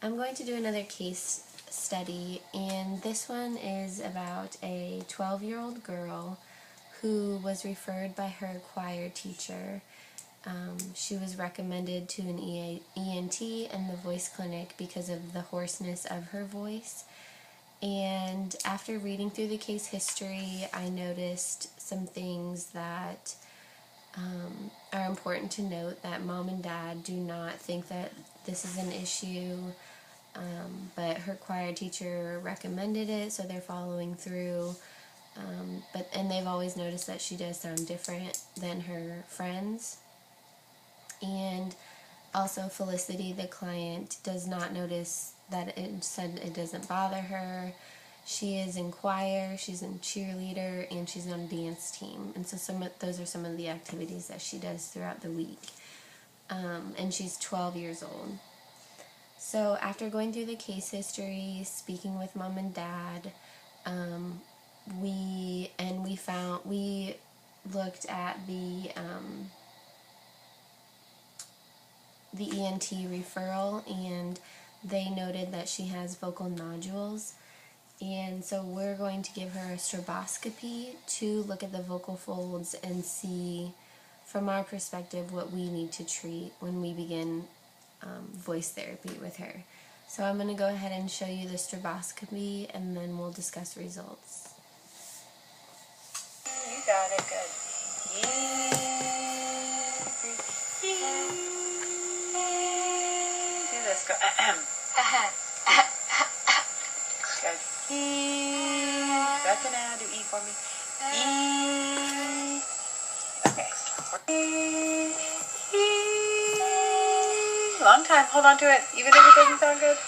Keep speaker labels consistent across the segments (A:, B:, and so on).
A: I'm going to do another case study, and this one is about a 12-year-old girl who was referred by her choir teacher. She was recommended to an ENT and the voice clinic because of the hoarseness of her voice. And after reading through the case history, I noticed some things that are important to note, that mom and dad do not think that this is an issue, but her choir teacher recommended it, so they're following through. And they've always noticed that she does sound different than her friends. And also Felicity, the client, does not notice that it said it doesn't bother her. She is in choir, she's in cheerleader, and she's on a dance team. And so those are some of the activities that she does throughout the week. And she's 12 years old. So after going through the case history, speaking with mom and dad, we looked at the ENT referral, and they noted that she has vocal nodules. And so we're going to give her a stroboscopy to look at the vocal folds and see, from our perspective, what we need to treat when we begin voice therapy with her. So I'm going to go ahead and show you the stroboscopy, and then we'll discuss results.
B: You got it, good. Do this, go. Good. That's an A. Do E for me. E. Okay. Long time. Hold on to it, even if it doesn't sound good.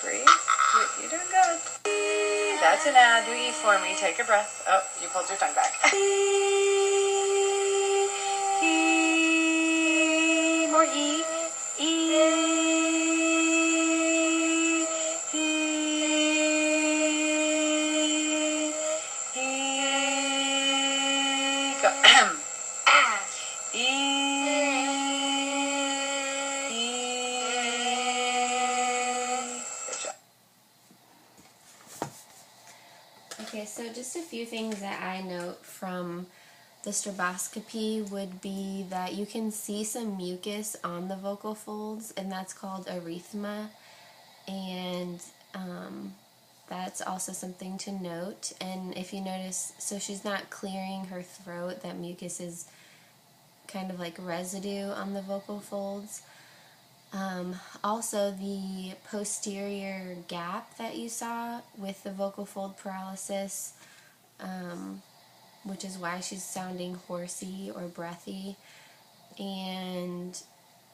B: Breathe. You're doing good. That's an A. Do E for me. Take a breath. Oh, you pulled your tongue back. More E. E. Go.
A: Okay, so just a few things that I note from the stroboscopy would be that you can see some mucus on the vocal folds, and that's called erythema, and that's also something to note. And if you notice, so she's not clearing her throat, that mucus is kind of like residue on the vocal folds. Also, the posterior gap that you saw with the vocal fold paralysis, which is why she's sounding horsey or breathy. And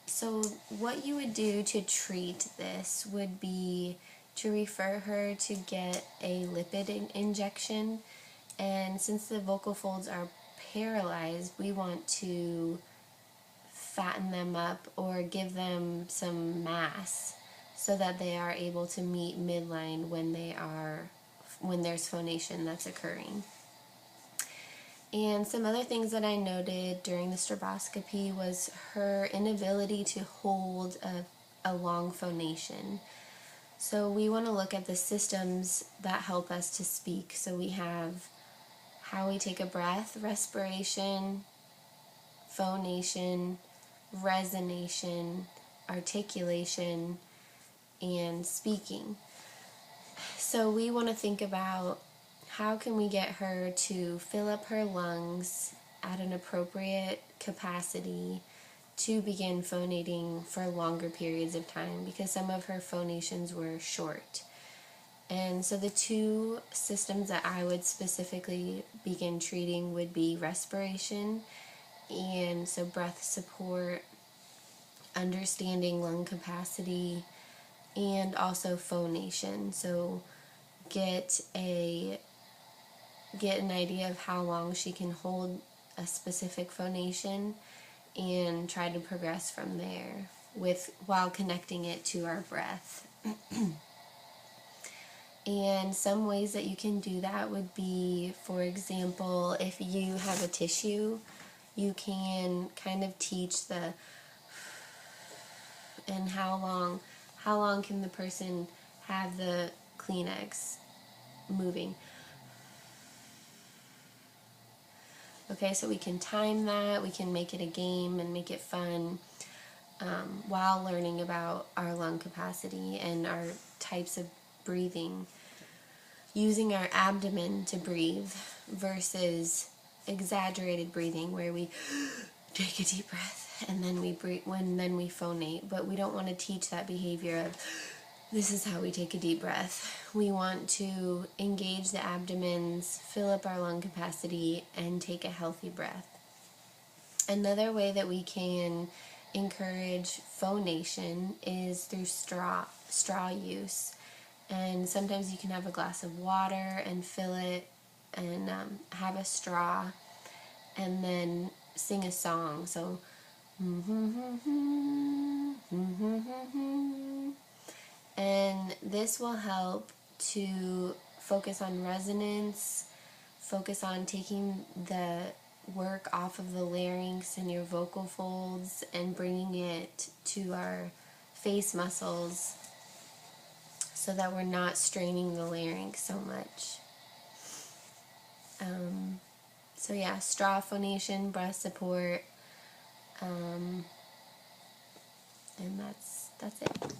A: so what you would do to treat this would be to refer her to get a lipid injection. And since the vocal folds are paralyzed, we want to fatten them up or give them some mass so that they are able to meet midline when there's phonation that's occurring. And some other things that I noted during the stroboscopy was her inability to hold a long phonation. So we want to look at the systems that help us to speak. So we have how we take a breath, respiration, phonation, resonation, articulation, and speaking. So we want to think about how can we get her to fill up her lungs at an appropriate capacity to begin phonating for longer periods of time, because some of her phonations were short. And so the two systems that I would specifically begin treating would be respiration, and so breath support, understanding lung capacity, and also phonation. So get an idea of how long she can hold a specific phonation and try to progress from there while connecting it to our breath. And some ways that you can do that would be, for example, if you have a tissue, you can kind of teach the and how long can the person have the Kleenex moving. Okay, so we can time that, we can make it a game and make it fun while learning about our lung capacity and our types of breathing. Using our abdomen to breathe versus exaggerated breathing where we take a deep breath and then we breathe then we phonate. But we don't want to teach that behavior of this is how we take a deep breath. We want to engage the abdomens, fill up our lung capacity, and take a healthy breath. Another way that we can encourage phonation is through straw use. And sometimes you can have a glass of water and fill it and have a straw and then sing a song. So, and this will help to focus on resonance, focus on taking the work off of the larynx and your vocal folds and bringing it to our face muscles so that we're not straining the larynx so much. So yeah, straw phonation, breath support, and that's it.